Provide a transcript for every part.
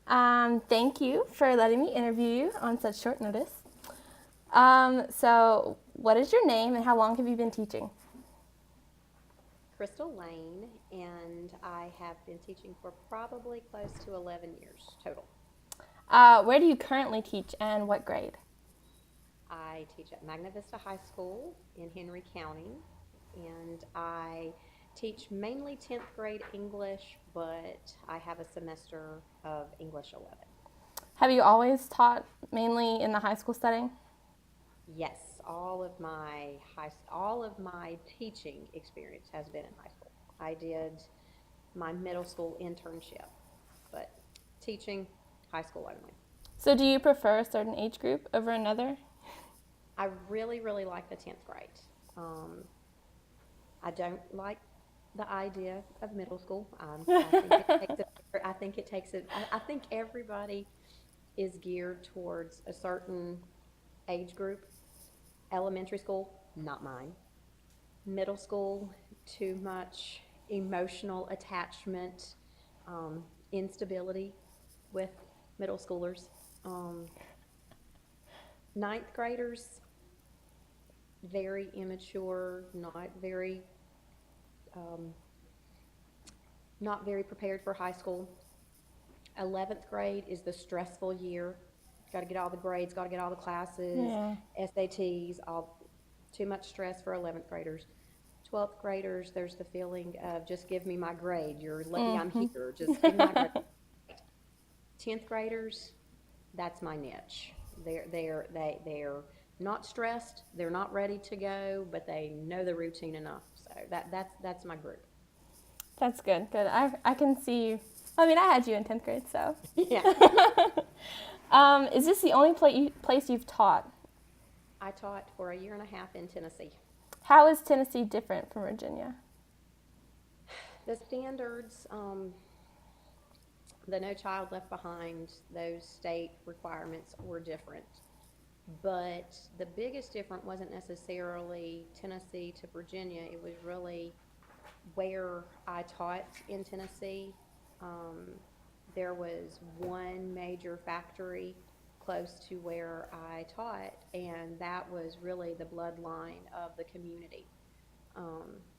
Thank you for letting me interview you on such short notice. So, what is your name and how long have you been teaching? Crystal Lane, and I have been teaching for probably close to 11 years total. Where do you currently teach and what grade? I teach at Magna Vista High School in Henry County, and I teach mainly 10th grade English, but I have a semester of English 11. Have you always taught mainly in the high school setting? Yes, all of my teaching experience has been in high school. I did my middle school internship, but teaching high school only. So, do you prefer a certain age group over another? I really, really like the 10th grade. Um, I don't like the idea of middle school. I think it takes it. I think it takes it. I think everybody is geared towards a certain age group. Elementary school, not mine. Middle school, too much emotional attachment, um, instability with middle schoolers. Um, Ninth graders, very immature, um, not very prepared for high school. 11th grade is the stressful year. Got to get all the grades, got to get all the classes, Yeah. SATs, all too much stress for 11th graders. 12th graders, there's the feeling of just give me my grade. You're lucky I'm Mm-hmm. here. Just give me my grade. 10th graders, that's my niche. They're not stressed. They're not ready to go, but they know the routine enough. So that's my group. That's good. Good. I can see you. I mean, I had you in 10th grade, so. Yeah. Is this the only place you've taught? I taught for a year and a half in Tennessee. How is Tennessee different from Virginia? The standards, the No Child Left Behind, those state requirements were different. But the biggest difference wasn't necessarily Tennessee to Virginia. It was really where I taught in Tennessee. Um, there was one major factory close to where I taught, and that was really the bloodline of the community.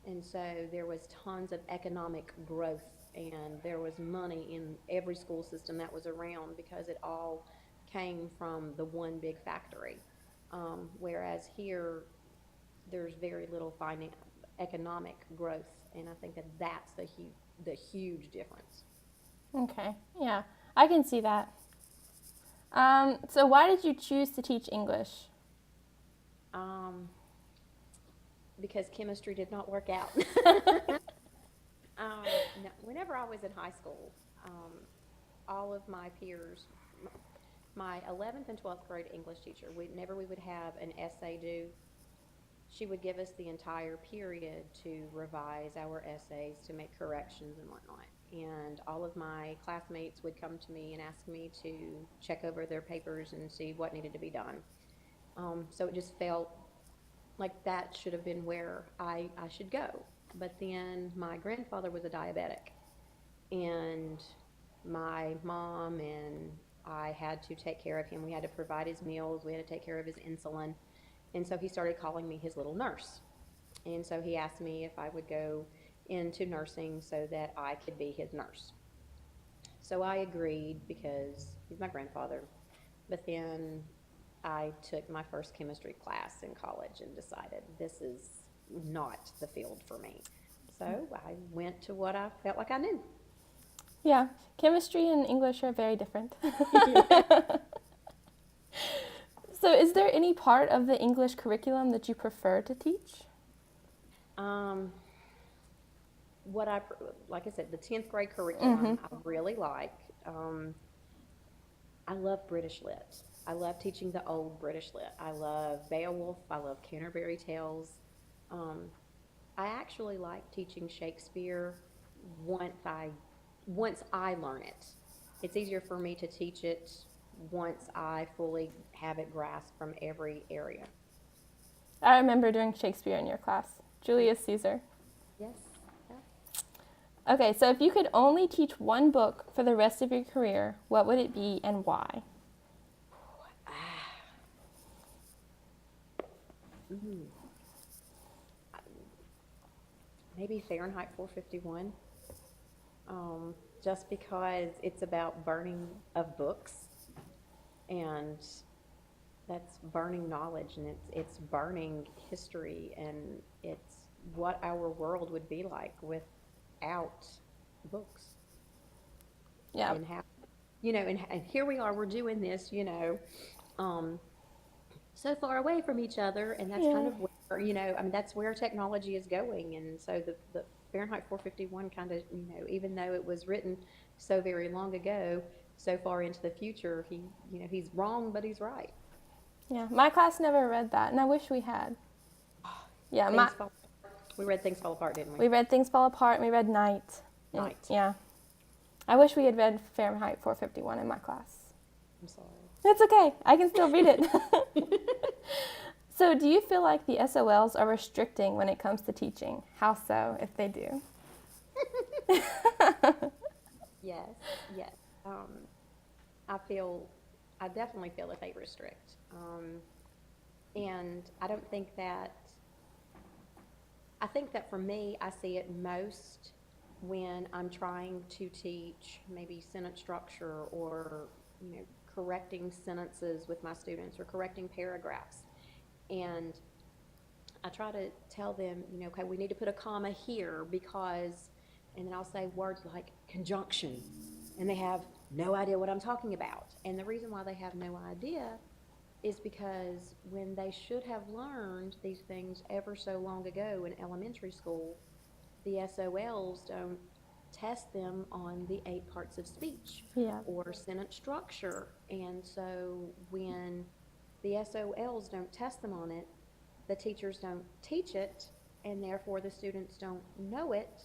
And so there was tons of economic growth, and there was money in every school system that was around because it all came from the one big factory. Whereas here, there's very little economic growth, and I think that that's the huge difference. Okay. Yeah, I can see that. So why did you choose to teach English? Um, because chemistry did not work out. No, whenever I was in high school, all of my peers, my 11th and 12th grade English teacher, whenever we would have an essay due, she would give us the entire period to revise our essays, to make corrections and whatnot. And all of my classmates would come to me and ask me to check over their papers and see what needed to be done. So it just felt like that should have been where I should go. But then my grandfather was a diabetic, and my mom and I had to take care of him. We had to provide his meals, we had to take care of his insulin. And so he started calling me his little nurse. And so he asked me if I would go into nursing so that I could be his nurse. So I agreed because he's my grandfather. But then I took my first chemistry class in college and decided this is not the field for me. So I went to what I felt like I knew. Yeah, chemistry and English are very different. Yeah. So is there any part of the English curriculum that you prefer to teach? Um, what I, like I said, the 10th grade Mm-hmm. curriculum I really like. Um, I love British Lit. I love teaching the old British Lit. I love Beowulf. I love Canterbury Tales. Um, I actually like teaching Shakespeare once I once I learn it. It's easier for me to teach it once I fully have it grasped from every area. I remember doing Shakespeare in your class, Julius Caesar. Yes. Yeah. Okay, so if you could only teach one book for the rest of your career, what would it be and why? Mm. Maybe Fahrenheit 451. Just because it's about burning of books, and that's burning knowledge, and it's burning history, and it's what our world would be like without books. Yeah. And how, and here we are, we're doing this, um, so far away from each other, and that's kind Yeah. of where, I mean, that's where technology is going. And so the Fahrenheit 451 kind of, even though it was written so very long ago, so far into the future, he's wrong, but he's right. Yeah. My class never read that, and I wish we had. Yeah, Things fall, we read Things Fall Apart, didn't we? we read Things Fall Apart, and we read Night. And, Night. yeah. I wish we had read Fahrenheit 451 in my class. I'm sorry. It's okay. I can still read it. So, do you feel like the SOLs are restricting when it comes to teaching? How so, if they do? Yes, yes. I definitely feel that they restrict. And I think that for me, I see it most when I'm trying to teach maybe sentence structure, or, correcting sentences with my students, or correcting paragraphs. And I try to tell them, okay, we need to put a comma here because, and then I'll say words like conjunction, and they have no idea what I'm talking about. And the reason why they have no idea is because when they should have learned these things ever so long ago in elementary school, the SOLs don't test them on the 8 parts of speech Yeah. or sentence structure. And so when the SOLs don't test them on it, the teachers don't teach it, and therefore the students don't know it.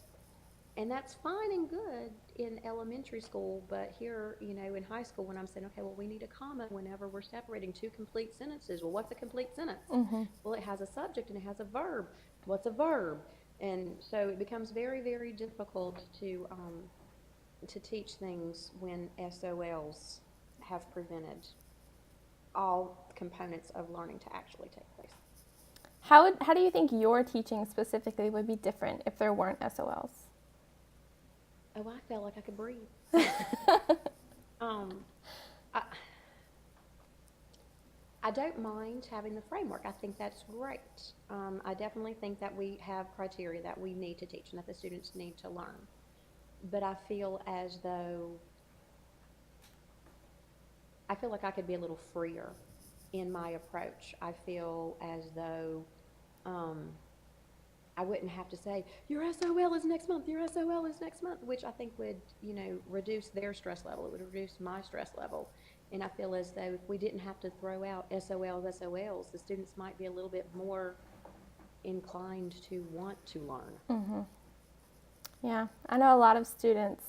And that's fine and good in elementary school, but here, in high school, when I'm saying, okay, well, we need a comma whenever we're separating two complete sentences. Well, what's a complete sentence? Mm-hmm. Well, it has a subject and it has a verb. What's a verb? And so it becomes very, very difficult to teach things when SOLs have prevented all components of learning to actually take place. How do you think your teaching specifically would be different if there weren't SOLs? Oh, I felt like I could breathe. um, I, I don't mind having the framework. I think that's great. I definitely think that we have criteria that we need to teach and that the students need to learn. But I feel like I could be a little freer in my approach. I feel as though I wouldn't have to say, your SOL is next month, your SOL is next month, which I think would, reduce their stress level. It would reduce my stress level. And I feel as though if we didn't have to throw out SOLs, the students might be a little bit more inclined to want to learn. Mm-hmm. Yeah, I know a lot of students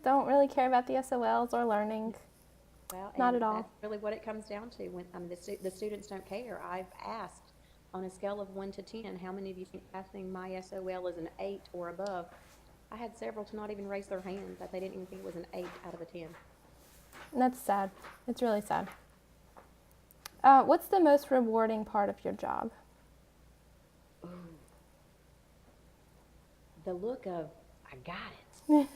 don't really care about the SOLs or learning. Well, Not and at all. that's really what it comes down to. When the students don't care. I've asked on a scale of 1 to 10, how many of you think passing my SOL is an 8 or above? I had several to not even raise their hand, that they didn't even think it was an 8 out of a 10. And that's sad. It's really sad. What's the most rewarding part of your job? Ooh. The look of, I got it.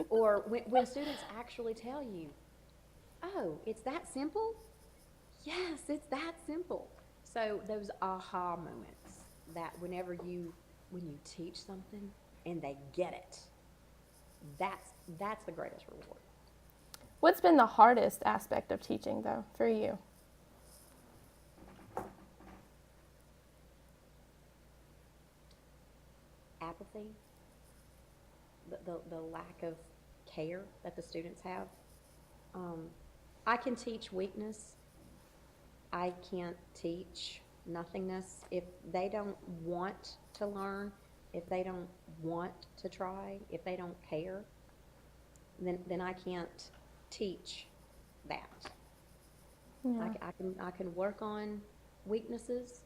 Or when students actually tell you, oh, it's that simple? Yes, it's that simple. So those aha moments, that when you teach something and they get it, that's the greatest reward. What's been the hardest aspect of teaching, though, for you? Apathy, the lack of care that the students have. I can teach weakness. I can't teach nothingness. If they don't want to learn, if they don't want to try, if they don't care, then I can't teach that. Yeah. I can work on weaknesses,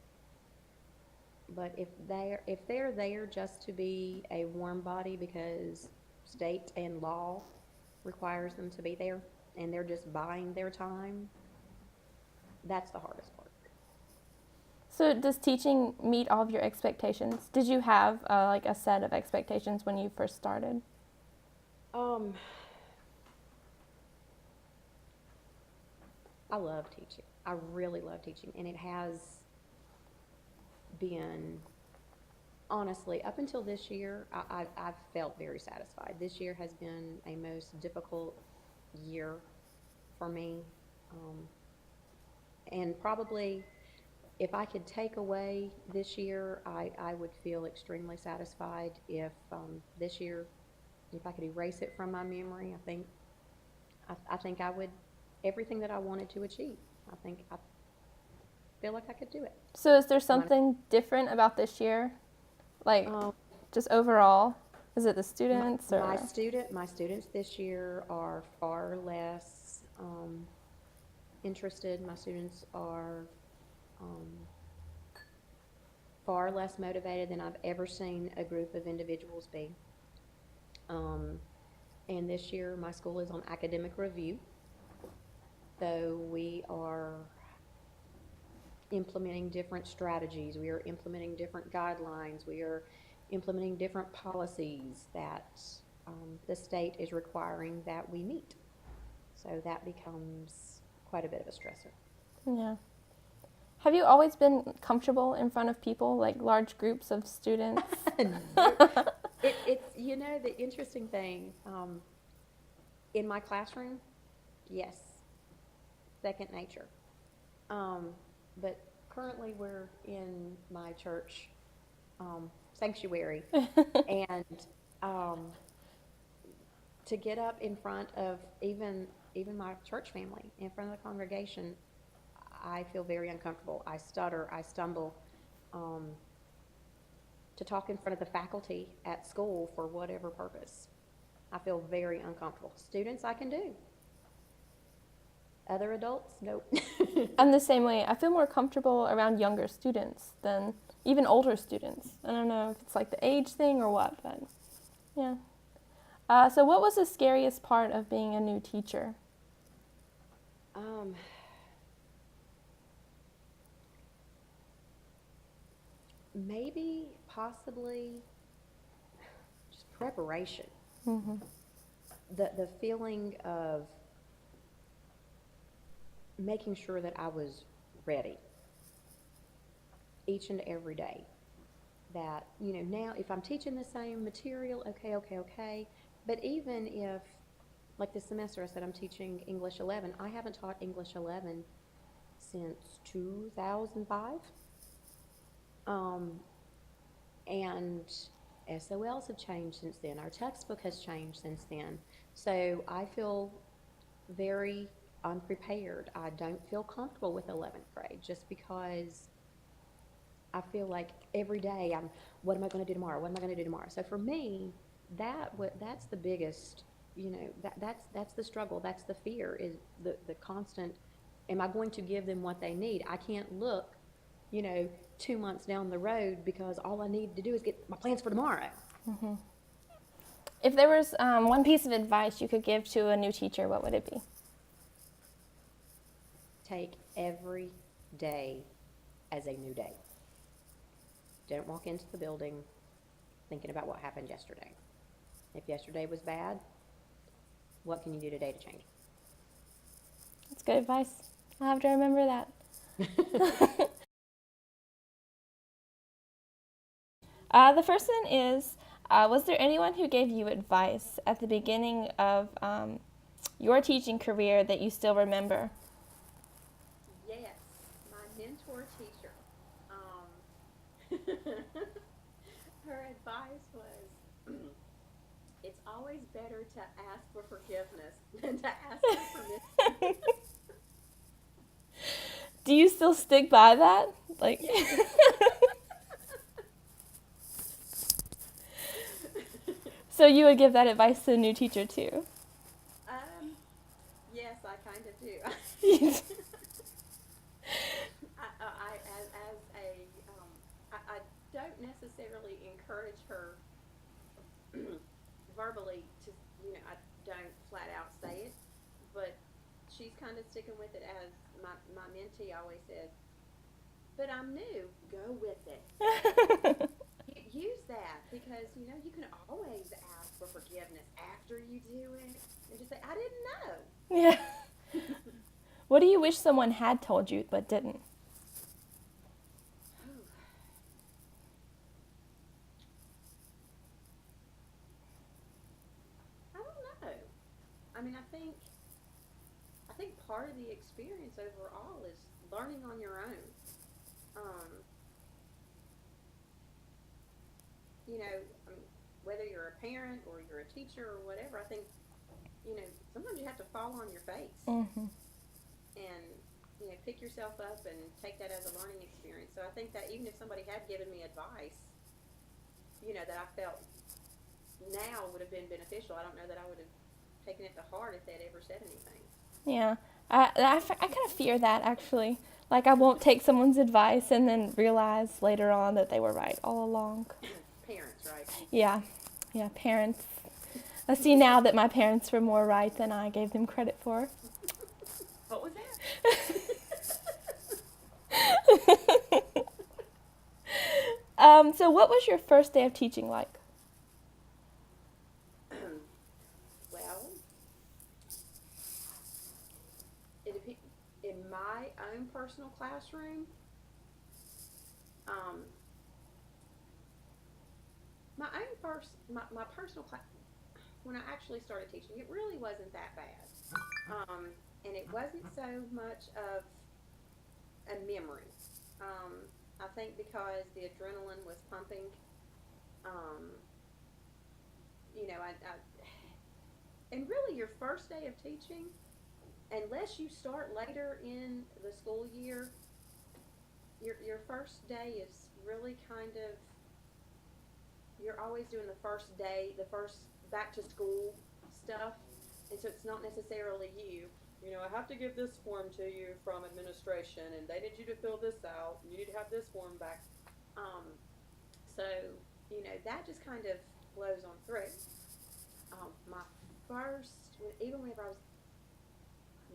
but if they're there just to be a warm body because state and law requires them to be there, and they're just buying their time. That's the hardest part. So does teaching meet all of your expectations? Did you have like a set of expectations when you first started? Um, I love teaching. I really love teaching, and it has been, honestly, up until this year, I've felt very satisfied. This year has been a most difficult year for me, um, and probably if I could take away this year, I would feel extremely satisfied. If this year, if I could erase it from my memory, I think I would, everything that I wanted to achieve. I feel like I could do it. So is there And something different about this year? Like Um, just overall? Is it the students or? my students this year are far less interested. My students are um, far less motivated than I've ever seen a group of individuals be. Um, and this year, my school is on academic review. So we are implementing different strategies. We are implementing different guidelines. We are implementing different policies that the state is requiring that we meet. So that becomes quite a bit of a stressor. Yeah. Have you always been comfortable in front of people, like large groups of students? It's, you know, the interesting thing, in my classroom, yes, second nature. But currently we're in my church sanctuary, and um, to get up in front of even my church family, in front of the congregation, I feel very uncomfortable. I stutter, I stumble. Um, to talk in front of the faculty at school for whatever purpose, I feel very uncomfortable. Students, I can do. Other adults, nope. I'm the same way. I feel more comfortable around younger students than even older students. I don't know if it's like the age thing or what, but yeah. So what was the scariest part of being a new teacher? Um, maybe, possibly, just preparation. Mm-hmm. The feeling of making sure that I was ready each and every day. That, you know, now if I'm teaching the same material, okay. But even if, like this semester, I said I'm teaching English 11. I haven't taught English 11 since 2005. And SOLs have changed since then. Our textbook has changed since then. So I feel very unprepared. I don't feel comfortable with 11th grade just because I feel like every day what am I going to do tomorrow? What am I going to do tomorrow? So for me, that's the biggest, you know, that's the struggle. That's the fear, is the constant, am I going to give them what they need? I can't look, you know, 2 months down the road because all I need to do is get my plans for tomorrow. Mm-hmm. If there was one piece of advice you could give to a new teacher, what would it be? Take every day as a new day. Don't walk into the building thinking about what happened yesterday. If yesterday was bad, what can you do today to change it? That's good advice. I'll have to remember that. The first one is, was there anyone who gave you advice at the beginning of your teaching career that you still remember? Yes, my mentor teacher. Her advice was, it's always better to ask for forgiveness than to ask for permission. Do you still stick by that? Like, so you would give that advice to a new teacher too? Yes, I kind of do. I don't necessarily encourage her verbally I don't flat out say it, but she's kind of sticking with it as my mentee always says, but I'm new, go with it. Use that because, you can always ask for forgiveness after you do it and just say, I didn't know. Yeah. What do you wish someone had told you but didn't? I don't know. I mean, I think part of the experience overall is learning on your own. Um, I mean, whether you're a parent or you're a teacher or whatever, I think, sometimes you have to fall on your face Mm-hmm. and, pick yourself up and take that as a learning experience. So I think that even if somebody had given me advice, that I felt now would have been beneficial, I don't know that I would have taken it to heart if they'd ever said anything. Yeah. I kind of fear that, actually. Like, I won't take someone's advice and then realize later on that they were right all along. Parents, right? Yeah. Yeah, parents. I see now that my parents were more right than I gave them credit for. What was that? So what was your first day of teaching like? Well, in my own personal classroom, um, my personal class, when I actually started teaching, it really wasn't that bad. And it wasn't so much of a memory. I think because the adrenaline was pumping, um, and really your first day of teaching, unless you start later in the school year, your first day is really kind of, you're always doing the first day, the first back to school stuff, and so it's not necessarily you. I have to give this form to you from administration, and they need you to fill this out, and you need to have this form back. Um, so, that just kind of flows on through. My first, even whenever I was,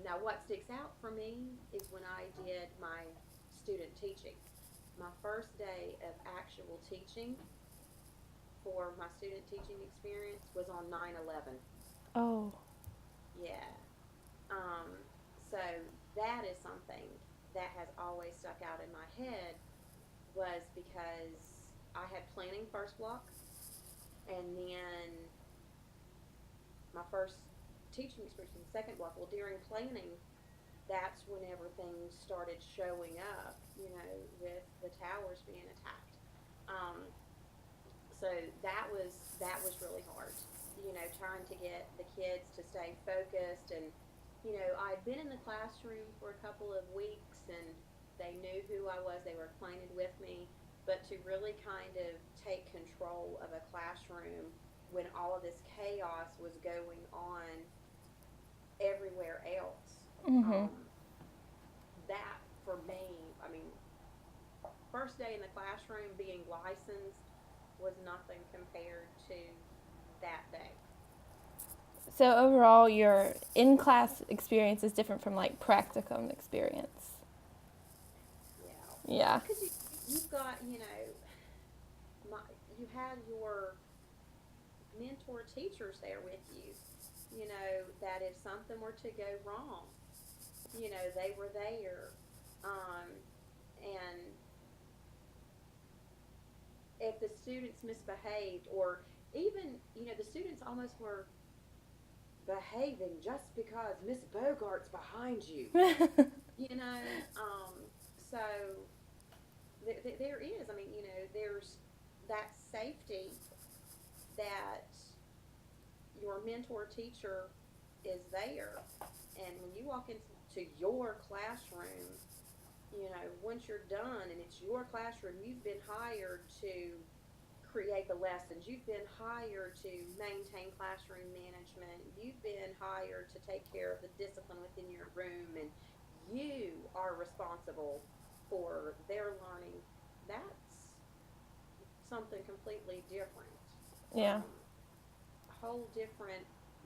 now what sticks out for me is when I did my student teaching. My first day of actual teaching for my student teaching experience was on 9/11. Oh. Yeah. Um, so that is something that has always stuck out in my head was because I had planning first block and then my first teaching experience in the second block. Well, during planning, that's whenever things started showing up, with the towers being attacked. Um, so that was really hard. Trying to get the kids to stay focused and I'd been in the classroom for a couple of weeks and they knew who I was, they were acquainted with me, but to really kind of take control of a classroom when all of this chaos was going on everywhere else. Mhm. That for me, I mean, first day in the classroom being licensed was nothing compared to that day. So overall, your in-class experience is different from like practicum experience. Yeah, Yeah. because you've got my, you had your mentor teachers there with you. That if something were to go wrong, they were there. Um, and if the students misbehaved, or even the students almost were behaving just because Miss Bogart's behind you. you know, um, so there is. I mean, there's that safety that your mentor teacher is there, and when you walk into your classroom, once you're done and it's your classroom, you've been hired to create the lessons. You've been hired to maintain classroom management. You've been hired to take care of the discipline within your room, and you are responsible for their learning. That's something completely different. Yeah. A whole different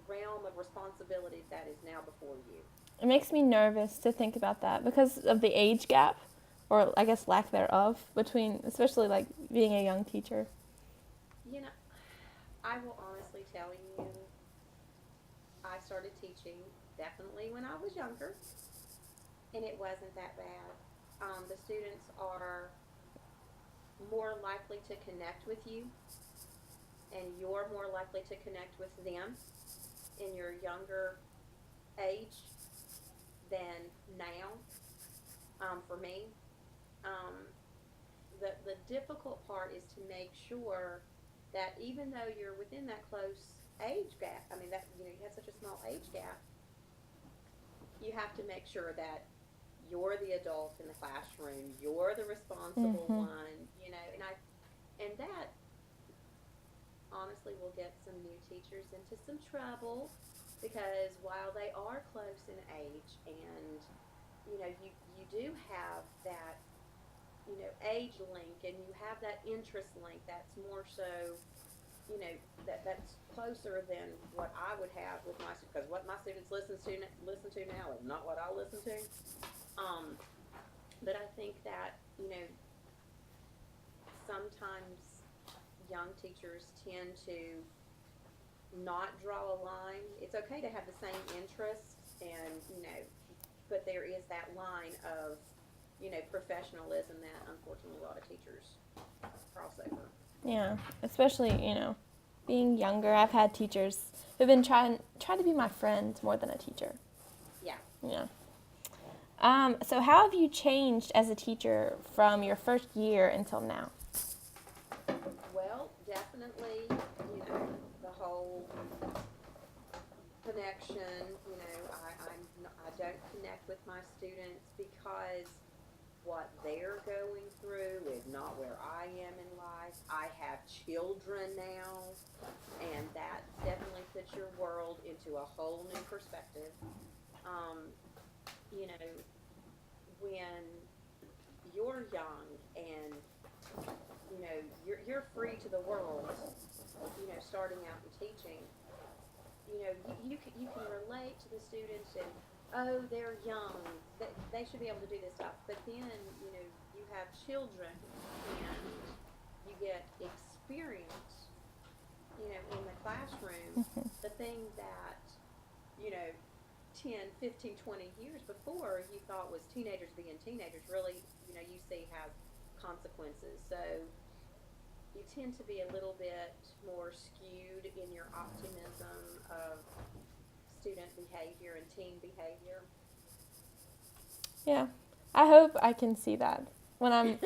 realm of responsibility that is now before you. It makes me nervous to think about that because of the age gap, or I guess lack thereof, between, especially like being a young teacher. You know, I will honestly tell you, I started teaching definitely when I was younger, and it wasn't that bad. The students are more likely to connect with you, and you're more likely to connect with them in your younger age than now. For me, um, the difficult part is to make sure that even though you're within that close age gap, I mean that you have such a small age gap, you have to make sure that you're the adult in the classroom, you're the responsible Mhm. one, and that honestly will get some new teachers into some trouble because while they are close in age and you do have that age link and you have that interest link that's more so that's closer than what I would have with my students because what my students listen to now is not what I listen to. Um, but I think that sometimes young teachers tend to not draw a line. It's okay to have the same interests and but there is that line of professionalism that unfortunately a lot of teachers cross over. Yeah, especially, being younger. I've had teachers who've been trying to be my friend more than a teacher. Yeah. Yeah. So how have you changed as a teacher from your first year until now? Well, definitely, the whole connection. I don't connect with my students because what they're going through is not where I am in life. I have children now, and that definitely puts your world into a whole new perspective. Um, you know, when you're young and you're free to the world, starting out in teaching, you can relate to the students and oh they're young, they should be able to do this stuff. But then you have children and you get experience in the classroom, Mhm. the thing that you know 10, 15, 20 years before you thought was teenagers being teenagers really you see has consequences. So you tend to be a little bit more skewed in your optimism of student behavior and teen behavior. Yeah. I hope I can see that when I'm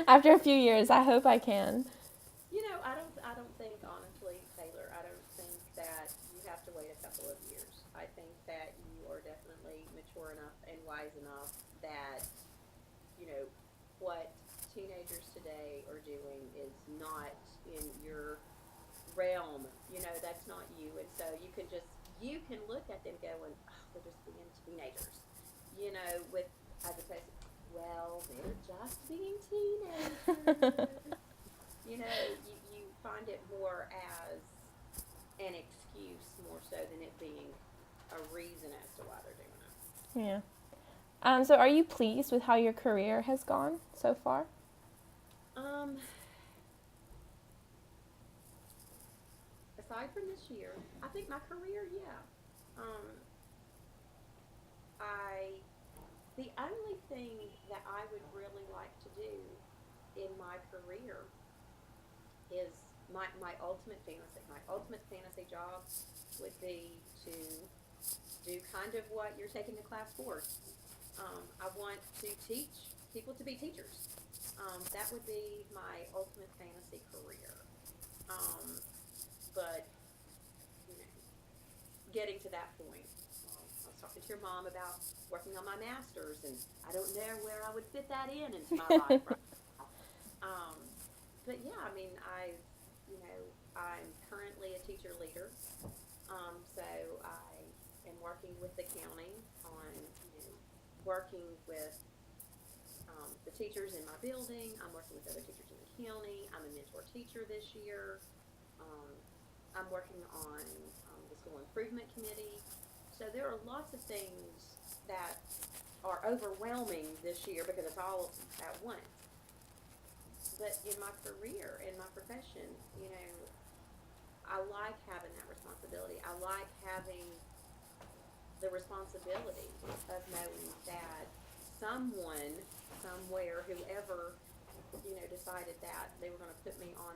after a few years. I hope I can. I don't think honestly, Taylor, I don't think that you have to wait a couple of years. I think that you are definitely mature enough and wise enough that you know what teenagers today are doing is not in your realm. That's not you, and so you can look at them going, oh, they're just being teenagers. With as opposed to, well, they're just being teenagers. You find it more as an excuse more so than it being a reason as to why they're doing it. Yeah. So are you pleased with how your career has gone so far? Um, Aside from this year, I think my career, yeah. Um, I the only thing that I would really like to do in my career is my ultimate fantasy. My ultimate fantasy job would be to do kind of what you're taking the class for. I want to teach people to be teachers. That would be my ultimate fantasy career. Um, but you know, getting to that point, I was talking to your mom about working on my master's, and I don't know where I would fit that in into my life right now. Um, but yeah, I mean, I'm currently a teacher leader. So I am working with the county on, working with the teachers in my building. I'm working with other teachers in the county. I'm a mentor teacher this year. Um, I'm working on the school improvement committee. So there are lots of things that are overwhelming this year because it's all at once. But in my career, in my profession, you know, I like having that responsibility. I like having the responsibility of knowing that someone, somewhere, whoever, you know, decided that they were going to put me on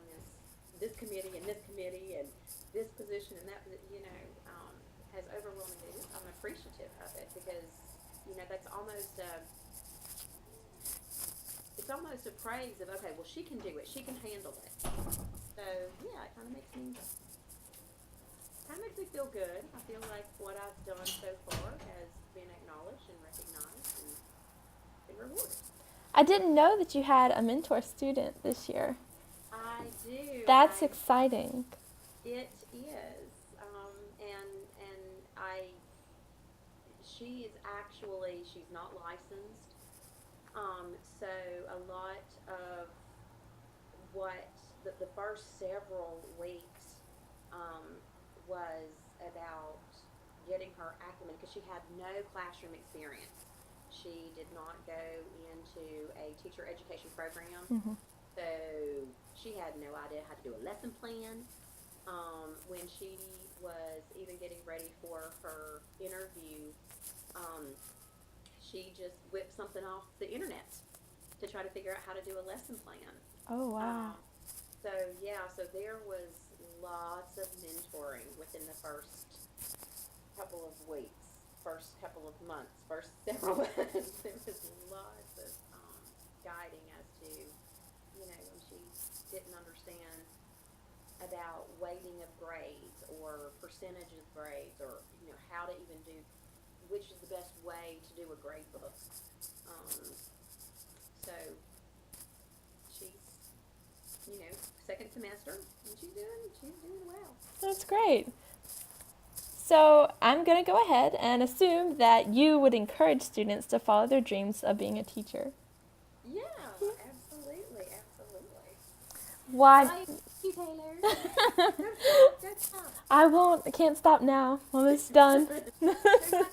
this committee and this position and that, you know, has overwhelming me. I'm appreciative of it because, you know, that's almost it's almost a praise of, okay, well, she can do it, she can handle it. So yeah, it kind of makes me feel good. I feel like what I've done so far has been acknowledged and recognized and been rewarded. I didn't know that you had a mentor student this year. I do. That's exciting. It is, and she is actually, she's not licensed. So a lot of what the first several weeks was about getting her acclimated because she had no classroom experience. She did not go into a teacher education program, so she had no idea how to do a lesson plan. When she was even getting ready for her interview, she just whipped something off the internet to try to figure out how to do a lesson plan. Oh, wow. So there was lots of mentoring within the first couple of weeks, first couple of months, first several months. There was lots of guiding as to, you know, when she didn't understand about weighting of grades or percentage of grades or, you know, how to even do, which is the best way to do a grade book. So she's, you know, second semester, and she's doing well. That's great. So I'm going to go ahead and assume that you would encourage students to follow their dreams of being a teacher. Yeah, absolutely. Why? Thank you, Taylor. Go stop. I won't. I can't stop now. Almost done. Go stop.